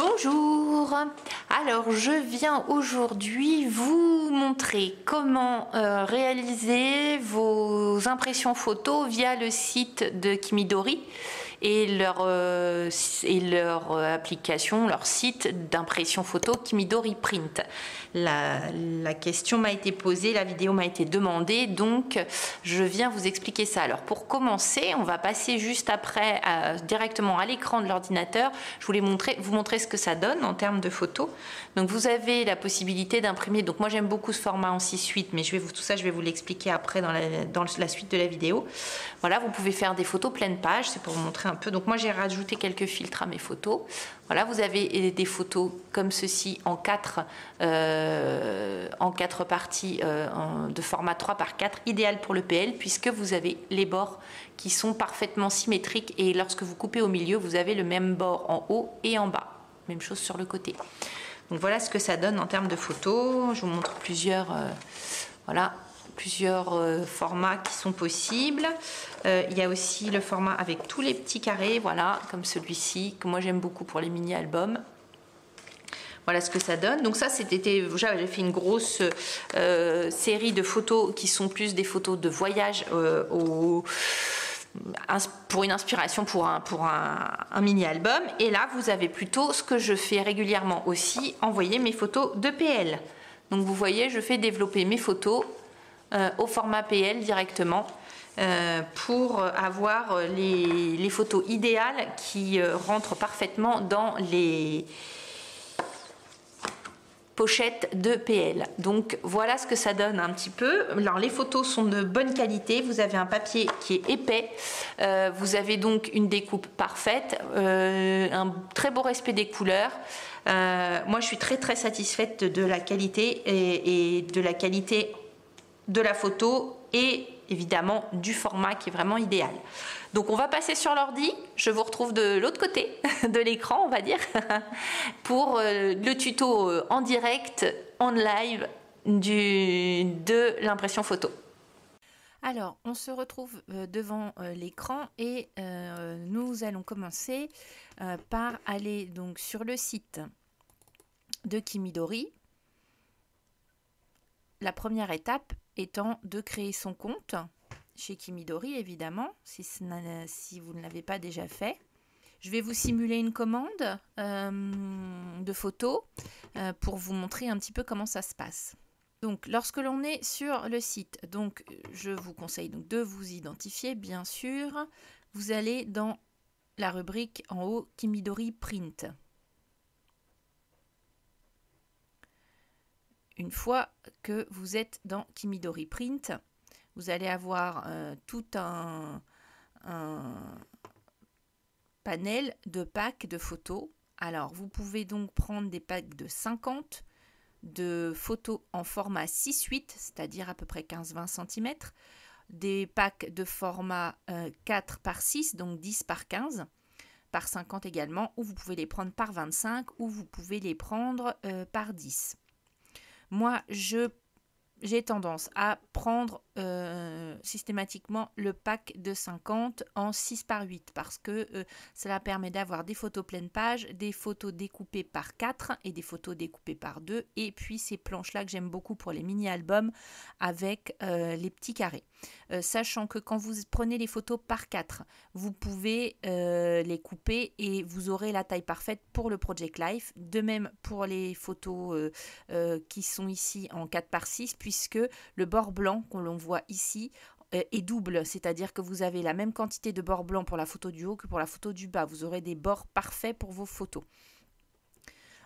Bonjour, alors je viens aujourd'hui vous montrer comment réaliser vos impressions photos via le site de Kimidori et leur application, leur site d'impression photo Kimidori Print. La question m'a été posée, la vidéo m'a été demandée, donc je viens vous expliquer ça. Alors pour commencer, on va passer juste après directement à l'écran de l'ordinateur. Je voulais vous montrer ce que ça donne en termes de photos. Donc vous avez la possibilité d'imprimer, donc moi j'aime beaucoup ce format en 6/8, mais tout ça je vais vous l'expliquer après dans la suite de la vidéo. Voilà, vous pouvez faire des photos pleine page, c'est pour vous montrer un peu. Donc moi j'ai rajouté quelques filtres à mes photos. Voilà, vous avez des photos comme ceci en 4 parties de format 3x4, idéal pour le PL puisque vous avez les bords qui sont parfaitement symétriques et lorsque vous coupez au milieu, vous avez le même bord en haut et en bas. Même chose sur le côté. Donc voilà ce que ça donne en termes de photos. Je vous montre plusieurs formats qui sont possibles. Il y a aussi le format avec tous les petits carrés, voilà, comme celui-ci, que moi j'aime beaucoup pour les mini-albums. Voilà ce que ça donne. Donc ça, j'avais fait une grosse série de photos qui sont plus des photos de voyage pour une inspiration pour un mini-album. Et là, vous avez plutôt ce que je fais régulièrement aussi, envoyer mes photos de PL. Donc vous voyez, je fais développer mes photos au format PL directement pour avoir les photos idéales qui rentrent parfaitement dans les pochettes de PL. Donc voilà ce que ça donne un petit peu. Alors les photos sont de bonne qualité, vous avez un papier qui est épais, vous avez donc une découpe parfaite, un très beau respect des couleurs. Moi je suis très satisfaite de la qualité et de la qualité de la photo et évidemment du format qui est vraiment idéal. Donc on va passer sur l'ordi, je vous retrouve de l'autre côté de l'écran on va dire, pour le tuto en direct, en live de l'impression photo. Alors on se retrouve devant l'écran et nous allons commencer par aller donc sur le site de Kimidori. La première étape étant de créer son compte chez Kimidori, évidemment, si vous ne l'avez pas déjà fait. Je vais vous simuler une commande de photos pour vous montrer un petit peu comment ça se passe. Donc, lorsque l'on est sur le site, donc, je vous conseille donc de vous identifier, bien sûr. Vous allez dans la rubrique en haut Kimidori Print. Une fois que vous êtes dans Kimidori Print, vous allez avoir tout un panel de packs de photos. Alors, vous pouvez donc prendre des packs de 50 de photos en format 6/8, c'est-à-dire à peu près 15-20 cm, des packs de format 4x6, donc 10x15, par 50 également, ou vous pouvez les prendre par 25, ou vous pouvez les prendre par 10. Moi, j'ai tendance à prendre systématiquement le pack de 50 en 6x8 parce que cela permet d'avoir des photos pleine page, des photos découpées par 4 et des photos découpées par 2 et puis ces planches-là que j'aime beaucoup pour les mini-albums avec les petits carrés. Sachant que quand vous prenez les photos par 4, vous pouvez les couper et vous aurez la taille parfaite pour le Project Life. De même pour les photos qui sont ici en 4x6 puisque le bord blanc qu'on l'on voit ici est double, c'est-à-dire que vous avez la même quantité de bord blanc pour la photo du haut que pour la photo du bas. Vous aurez des bords parfaits pour vos photos.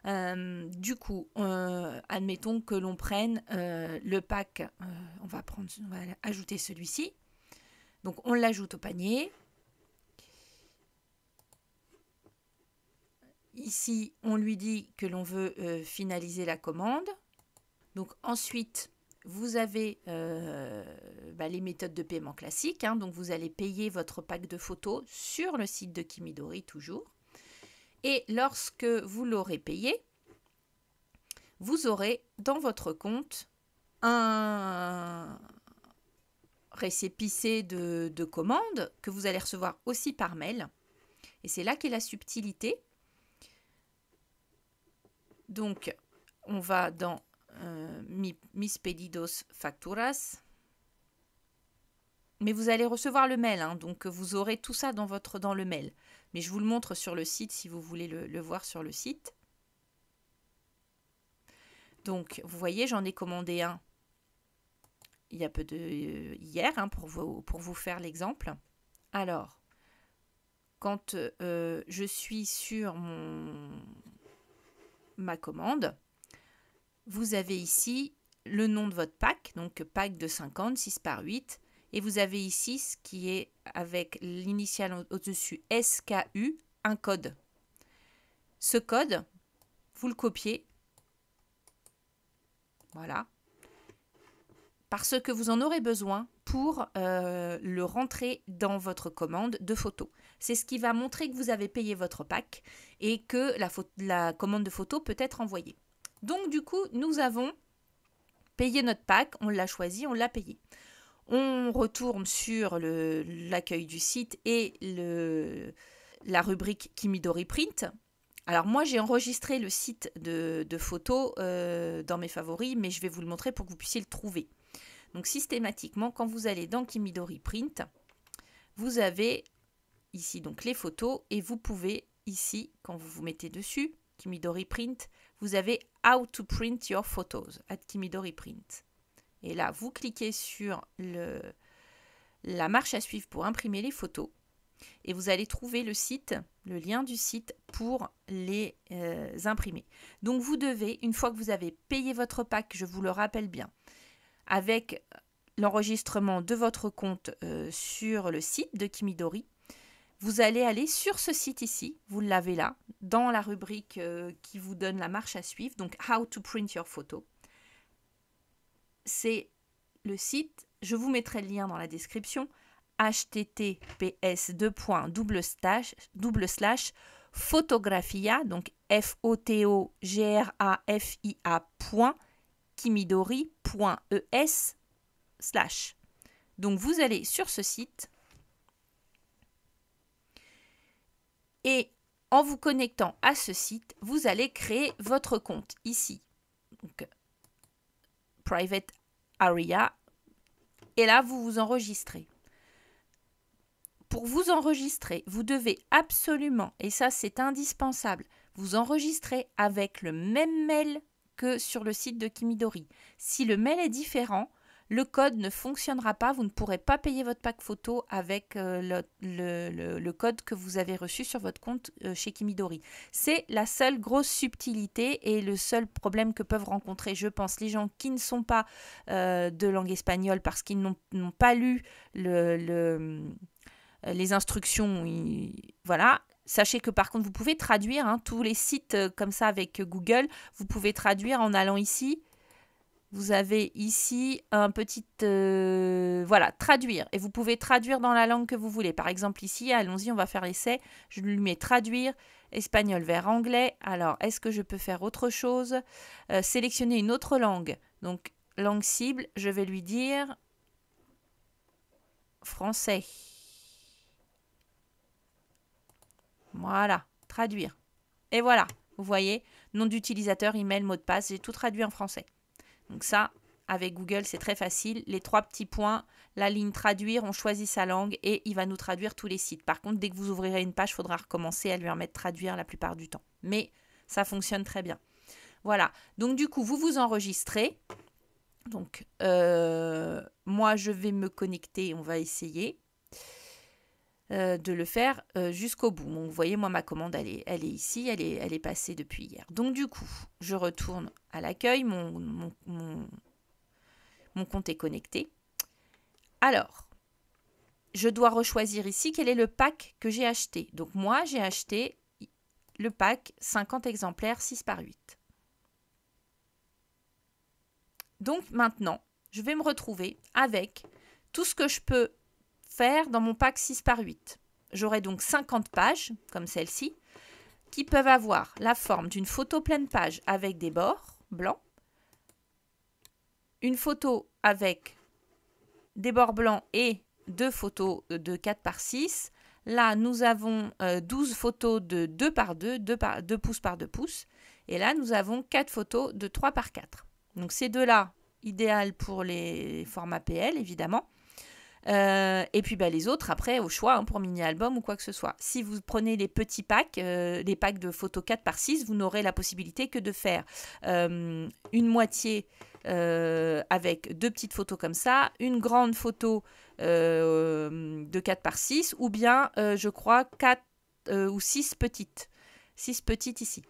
Du coup, admettons que l'on prenne le pack, on va ajouter celui-ci. Donc on l'ajoute au panier. Ici, on lui dit que l'on veut finaliser la commande. Donc ensuite, vous avez les méthodes de paiement classiques. Donc vous allez payer votre pack de photos sur le site de Kimidori toujours. Et lorsque vous l'aurez payé, vous aurez dans votre compte un récépissé de commande que vous allez recevoir aussi par mail. Et c'est là qu'est la subtilité. Donc, on va dans Mis pedidos facturas. Mais vous allez recevoir le mail, hein, donc vous aurez tout ça dans le mail. Mais je vous le montre sur le site si vous voulez le voir sur le site. Donc, vous voyez, j'en ai commandé un il y a peu de hier, hein, pour vous faire l'exemple. Alors, quand je suis sur ma commande, vous avez ici le nom de votre pack, donc pack de 50, 6 par 8. Et vous avez ici ce qui est avec l'initiale au-dessus SKU, un code. Ce code, vous le copiez. Voilà. Parce que vous en aurez besoin pour le rentrer dans votre commande de photos. C'est ce qui va montrer que vous avez payé votre pack et que la commande de photos peut être envoyée. Donc du coup, nous avons payé notre pack, on l'a choisi, on l'a payé. On retourne sur l'accueil du site et la rubrique Kimidori Print. Alors moi, j'ai enregistré le site de photos dans mes favoris, mais je vais vous le montrer pour que vous puissiez le trouver. Donc systématiquement, quand vous allez dans Kimidori Print, vous avez ici donc les photos et vous pouvez ici, quand vous vous mettez dessus, Kimidori Print, vous avez How to print your photos at Kimidori Print. Et là, vous cliquez sur la marche à suivre pour imprimer les photos et vous allez trouver le site, le lien du site pour les imprimer. Donc vous devez, une fois que vous avez payé votre pack, je vous le rappelle bien, avec l'enregistrement de votre compte sur le site de Kimidori, vous allez aller sur ce site ici, vous l'avez là, dans la rubrique qui vous donne la marche à suivre, donc How to print your photo. C'est le site, je vous mettrai le lien dans la description, https://photografia, donc photografia.kimidori.es/. Donc vous allez sur ce site et en vous connectant à ce site, vous allez créer votre compte ici. Donc, Private Area. Et là, vous vous enregistrez. Pour vous enregistrer, vous devez absolument, et ça c'est indispensable, vous enregistrer avec le même mail que sur le site de Kimidori. Si le mail est différent, le code ne fonctionnera pas, vous ne pourrez pas payer votre pack photo avec le code que vous avez reçu sur votre compte chez Kimidori. C'est la seule grosse subtilité et le seul problème que peuvent rencontrer, je pense, les gens qui ne sont pas de langue espagnole parce qu'ils n'ont pas lu les instructions. Voilà. Sachez que par contre, vous pouvez traduire tous les sites comme ça avec Google. Vous pouvez traduire en allant ici. Vous avez ici un petit... voilà, traduire. Et vous pouvez traduire dans la langue que vous voulez. Par exemple, ici, allons-y, on va faire l'essai. Je lui mets traduire, espagnol vers anglais. Alors, est-ce que je peux faire autre chose? Sélectionner une autre langue. Donc, langue cible, je vais lui dire français. Voilà, traduire. Et voilà, vous voyez, nom d'utilisateur, email, mot de passe, j'ai tout traduit en français. Donc ça, avec Google, c'est très facile. Les 3 petits points, la ligne traduire, on choisit sa langue et il va nous traduire tous les sites. Par contre, dès que vous ouvrirez une page, il faudra recommencer à lui remettre traduire la plupart du temps. Mais ça fonctionne très bien. Voilà, donc du coup, vous vous enregistrez. Donc, moi, je vais me connecter, on va essayer de le faire jusqu'au bout. Donc, vous voyez, moi, ma commande, elle est ici, elle est passée depuis hier. Donc, du coup, je retourne à l'accueil, mon compte est connecté. Alors, je dois rechoisir ici quel est le pack que j'ai acheté. Donc, moi, j'ai acheté le pack 50 exemplaires 6 par 8. Donc, maintenant, je vais me retrouver avec tout ce que je peux faire dans mon pack 6 par 8. J'aurai donc 50 pages, comme celle-ci, qui peuvent avoir la forme d'une photo pleine page avec des bords blancs, une photo avec des bords blancs et 2 photos de 4 par 6. Là, nous avons 12 photos de 2 par 2, 2 pouces par 2 pouces. Et là, nous avons 4 photos de 3 par 4. Donc ces deux-là, idéal pour les formats PL, évidemment. Et puis les autres, après, au choix, hein, pour mini-album ou quoi que ce soit. Si vous prenez les petits packs, les packs de photos 4 par 6, vous n'aurez la possibilité que de faire une moitié avec 2 petites photos comme ça, une grande photo de 4 par 6, ou bien, je crois, 4 ou 6 petites. 6 petites ici.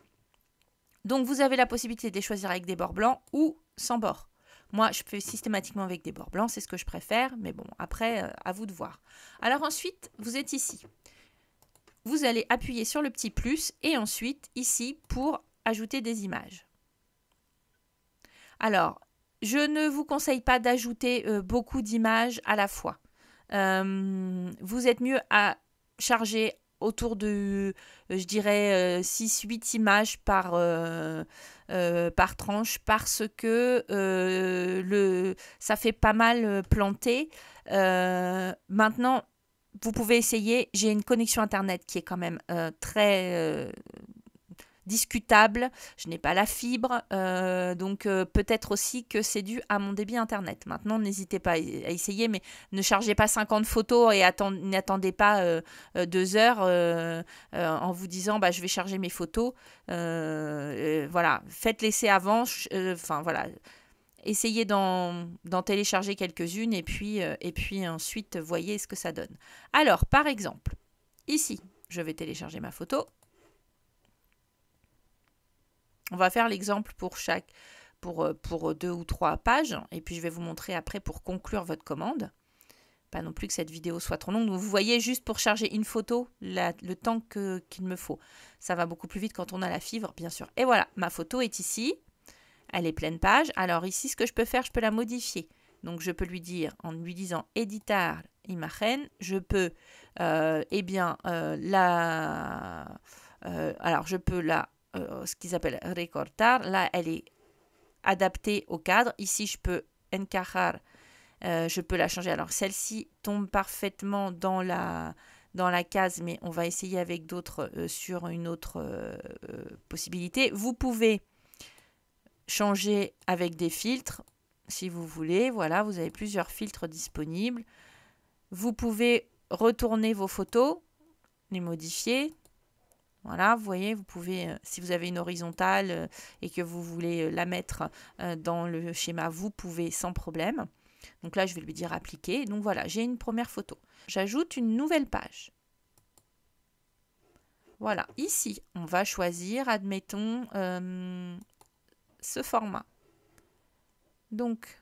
Donc, vous avez la possibilité de les choisir avec des bords blancs ou sans bords. Moi, je fais systématiquement avec des bords blancs, c'est ce que je préfère, mais bon, après, à vous de voir. Alors ensuite, vous êtes ici. Vous allez appuyer sur le petit plus et ensuite, ici, pour ajouter des images. Alors, je ne vous conseille pas d'ajouter beaucoup d'images à la fois. Vous êtes mieux à charger autour de, je dirais, 6-8 images par tranche parce que ça fait pas mal planter. Maintenant, vous pouvez essayer. J'ai une connexion Internet qui est quand même très discutable. Je n'ai pas la fibre, donc peut-être aussi que c'est dû à mon débit Internet. Maintenant, n'hésitez pas à essayer, mais ne chargez pas 50 photos et n'attendez pas 2 heures en vous disant je vais charger mes photos. Voilà, faites l'essai avant. Voilà. Essayez d'en télécharger quelques-unes et puis ensuite voyez ce que ça donne. Alors, par exemple, ici, je vais télécharger ma photo. On va faire l'exemple pour 2 ou 3 pages et puis je vais vous montrer après pour conclure votre commande. Pas non plus que cette vidéo soit trop longue. Donc vous voyez juste pour charger une photo le temps qu'il me faut. Ça va beaucoup plus vite quand on a la fibre, bien sûr. Et voilà, ma photo est ici. Elle est pleine page. Alors ici, ce que je peux faire, je peux la modifier. Donc je peux lui dire, en lui disant « Editar imagen », je peux, alors je peux ce qu'ils appellent recortar. Là, elle est adaptée au cadre. Ici, je peux encajar. Je peux la changer. Alors, celle-ci tombe parfaitement dans la case, mais on va essayer avec d'autres sur une autre possibilité. Vous pouvez changer avec des filtres, si vous voulez. Voilà, vous avez plusieurs filtres disponibles. Vous pouvez retourner vos photos, les modifier. Voilà, vous voyez, vous pouvez, si vous avez une horizontale et que vous voulez la mettre dans le schéma, vous pouvez sans problème. Donc là, je vais lui dire appliquer. Donc voilà, j'ai une première photo. J'ajoute une nouvelle page. Voilà, ici, on va choisir, admettons, ce format. Donc,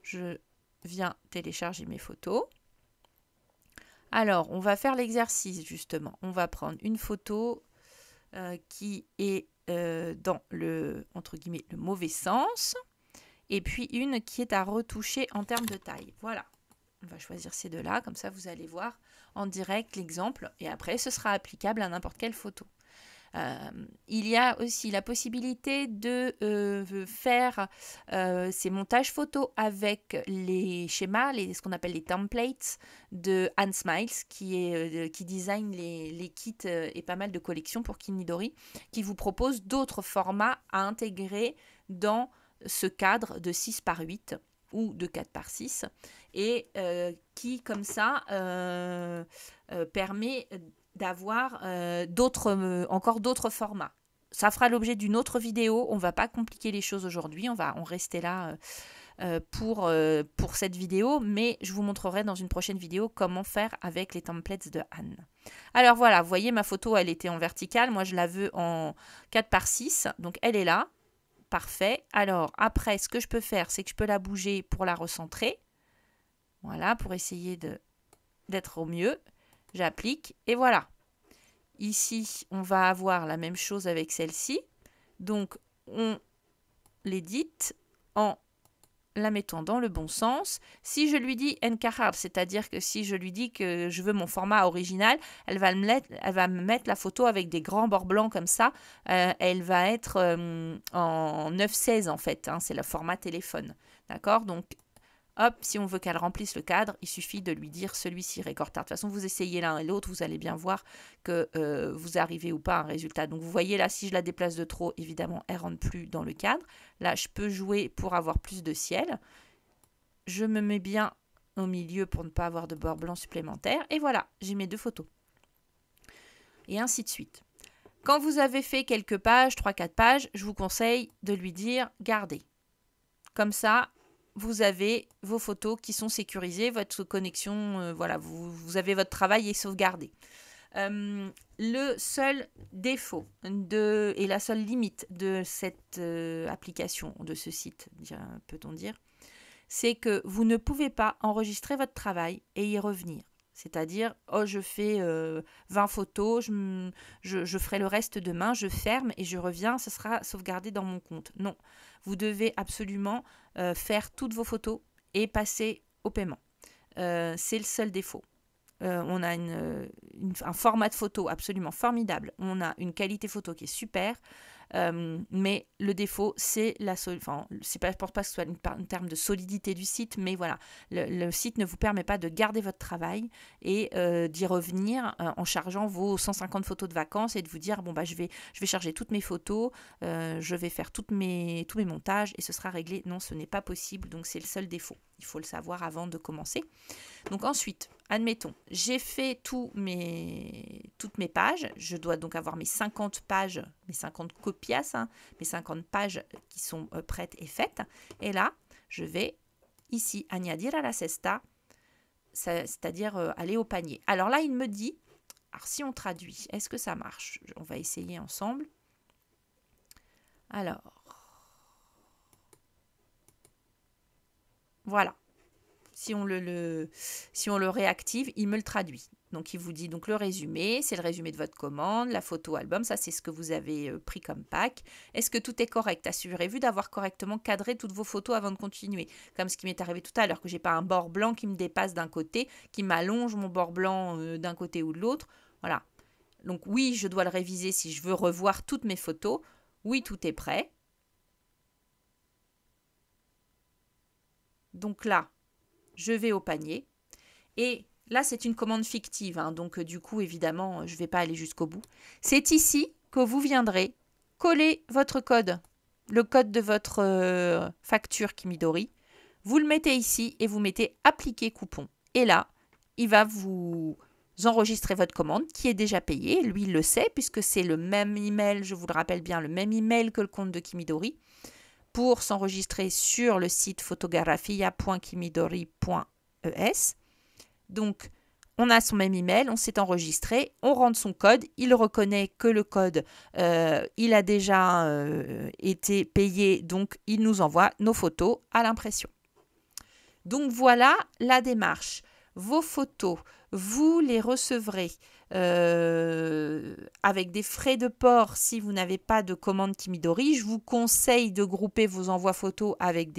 je viens télécharger mes photos. Alors, on va faire l'exercice, justement. On va prendre une photo qui est dans entre guillemets, le mauvais sens. Et puis, une qui est à retoucher en termes de taille. Voilà. On va choisir ces deux-là. Comme ça, vous allez voir en direct l'exemple. Et après, ce sera applicable à n'importe quelle photo. Il y a aussi la possibilité de faire ces montages photos avec les schémas, ce qu'on appelle les templates de Anne Smiles, qui design les kits et pas mal de collections pour Kinidori, qui vous propose d'autres formats à intégrer dans ce cadre de 6 par 8 ou de 4 par 6 et qui, comme ça, permet d'avoir encore d'autres formats. Ça fera l'objet d'une autre vidéo. On ne va pas compliquer les choses aujourd'hui. On va rester là pour cette vidéo, mais je vous montrerai dans une prochaine vidéo comment faire avec les templates de Anne. Alors voilà, vous voyez, ma photo, elle était en verticale. Moi, je la veux en 4 par 6. Donc, elle est là. Parfait. Alors, après, ce que je peux faire, c'est que je peux la bouger pour la recentrer. Voilà, pour essayer d'être au mieux. J'applique et voilà. Ici, on va avoir la même chose avec celle-ci. Donc, on l'édite en la mettant dans le bon sens. Si je lui dis encajar, c'est-à-dire que si je lui dis que je veux mon format original, elle va me mettre la photo avec des grands bords blancs comme ça. Elle va être en 9/16 en fait. Hein, c'est le format téléphone. D'accord? Donc, hop, si on veut qu'elle remplisse le cadre, il suffit de lui dire celui-ci record tard. De toute façon, vous essayez l'un et l'autre, vous allez bien voir que vous arrivez ou pas à un résultat. Donc vous voyez là, si je la déplace de trop, évidemment, elle ne rentre plus dans le cadre. Là, je peux jouer pour avoir plus de ciel. Je me mets bien au milieu pour ne pas avoir de bord blanc supplémentaire. Et voilà, j'ai mes 2 photos. Et ainsi de suite. Quand vous avez fait quelques pages, 3-4 pages, je vous conseille de lui dire « Gardez ». Comme ça, vous avez vos photos qui sont sécurisées, votre connexion, voilà, vous avez votre travail est sauvegardé. Le seul défaut et la seule limite de cette application, de ce site, peut-on dire, c'est que vous ne pouvez pas enregistrer votre travail et y revenir. C'est-à-dire, oh, je fais 20 photos, je ferai le reste demain, je ferme et je reviens, ce sera sauvegardé dans mon compte. Non, vous devez absolument faire toutes vos photos et passer au paiement. C'est le seul défaut. On a un format de photo absolument formidable. On a une qualité photo qui est super. Mais le défaut, c'est c'est pas, je pense pas que ce soit en termes de solidité du site, mais voilà, le site ne vous permet pas de garder votre travail et d'y revenir en chargeant vos 150 photos de vacances et de vous dire bon bah je vais charger toutes mes photos, je vais faire tous mes montages et ce sera réglé. Non, ce n'est pas possible, donc c'est le seul défaut. Il faut le savoir avant de commencer. Donc ensuite, admettons, j'ai fait toutes mes pages. Je dois donc avoir mes 50 pages, mes 50 copias, mes 50 pages qui sont prêtes et faites. Et là, je vais ici, añadir a la cesta, c'est-à-dire aller au panier. Alors là, il me dit, alors si on traduit, est-ce que ça marche? On va essayer ensemble. Alors, voilà. Si on le réactive, il me le traduit. Donc, il vous dit donc le résumé, c'est le résumé de votre commande, la photo album, ça c'est ce que vous avez pris comme pack. Est-ce que tout est correct? Assurez-vous d'avoir correctement cadré toutes vos photos avant de continuer. Comme ce qui m'est arrivé tout à l'heure, que j'ai pas un bord blanc qui me dépasse d'un côté, qui m'allonge mon bord blanc d'un côté ou de l'autre. Voilà. Donc oui, je dois le réviser si je veux revoir toutes mes photos. Oui, tout est prêt. Donc là, je vais au panier et là c'est une commande fictive, donc du coup évidemment je ne vais pas aller jusqu'au bout. C'est ici que vous viendrez coller votre code, le code de votre facture Kimidori. Vous le mettez ici et vous mettez appliquer coupon. Et là, il va vous enregistrer votre commande qui est déjà payée. Lui, il le sait puisque c'est le même email, je vous le rappelle bien, le même email que le compte de Kimidori. Pour s'enregistrer sur le site fotografia.kimidori.es. Donc, on a son même email, on s'est enregistré, on rentre son code, il reconnaît que le code, il a déjà été payé, donc il nous envoie nos photos à l'impression. Donc voilà la démarche. Vos photos, vous les recevrez avec des frais de port si vous n'avez pas de commande Kimidori. Je vous conseille de grouper vos envois photos avec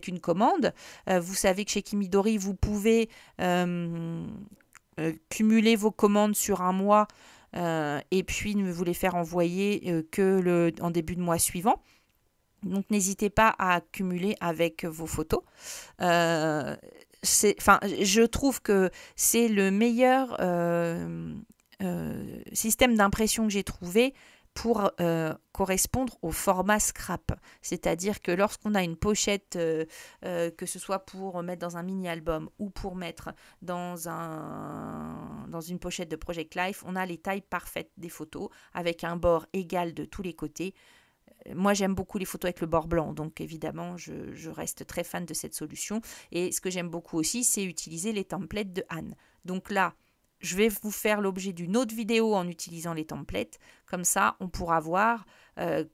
une commande. Vous savez que chez Kimidori, vous pouvez cumuler vos commandes sur un mois et puis ne vous les faire envoyer en début de mois suivant. Donc n'hésitez pas à cumuler avec vos photos. Je trouve que c'est le meilleur système d'impression que j'ai trouvé pour correspondre au format scrap. C'est-à-dire que lorsqu'on a une pochette, que ce soit pour mettre dans un mini-album ou pour mettre dans une pochette de Project Life, on a les tailles parfaites des photos avec un bord égal de tous les côtés. Moi, j'aime beaucoup les photos avec le bord blanc, donc évidemment, je reste très fan de cette solution. Et ce que j'aime beaucoup aussi, c'est utiliser les templates de Anne. Donc là, je vais vous faire l'objet d'une autre vidéo en utilisant les templates. Comme ça, on pourra voir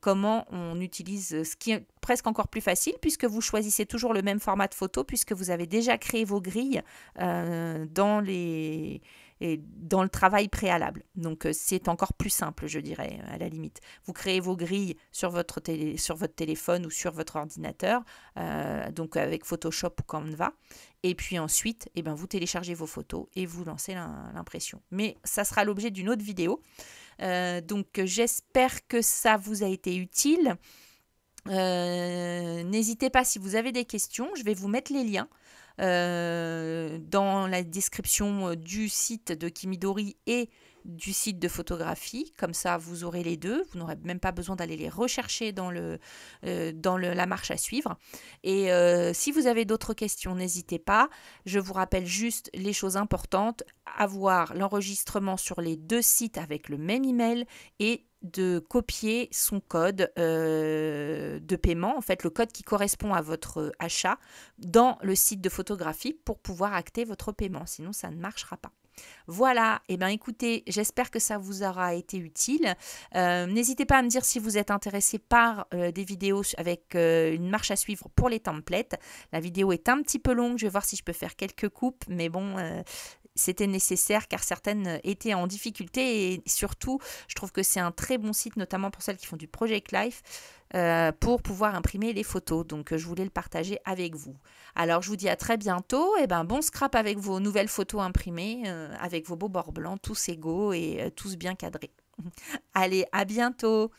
comment on utilise ce qui est presque encore plus facile puisque vous choisissez toujours le même format de photo puisque vous avez déjà créé vos grilles dans le travail préalable. Donc, c'est encore plus simple, je dirais, à la limite. Vous créez vos grilles sur votre téléphone ou sur votre ordinateur, donc avec Photoshop ou Canva. Et puis ensuite, vous téléchargez vos photos et vous lancez l'impression. Mais ça sera l'objet d'une autre vidéo. Donc, j'espère que ça vous a été utile. N'hésitez pas si vous avez des questions, je vais vous mettre les liens dans la description du site de Kimidori et du site de photographie. Comme ça, vous aurez les deux. Vous n'aurez même pas besoin d'aller les rechercher dans la marche à suivre. Et si vous avez d'autres questions, n'hésitez pas. Je vous rappelle juste les choses importantes. Avoir l'enregistrement sur les deux sites avec le même email et de copier son code de paiement, en fait le code qui correspond à votre achat dans le site de photographie pour pouvoir acter votre paiement, sinon ça ne marchera pas. Voilà, et bien écoutez, j'espère que ça vous aura été utile. N'hésitez pas à me dire si vous êtes intéressé par des vidéos avec une marche à suivre pour les templates. La vidéo est un petit peu longue, je vais voir si je peux faire quelques coupes, mais bon, c'était nécessaire car certaines étaient en difficulté et surtout, je trouve que c'est un très bon site, notamment pour celles qui font du Project Life, pour pouvoir imprimer les photos. Donc, je voulais le partager avec vous. Alors, je vous dis à très bientôt. Et bon scrap avec vos nouvelles photos imprimées, avec vos beaux bords blancs, tous égaux et tous bien cadrés. Allez, à bientôt!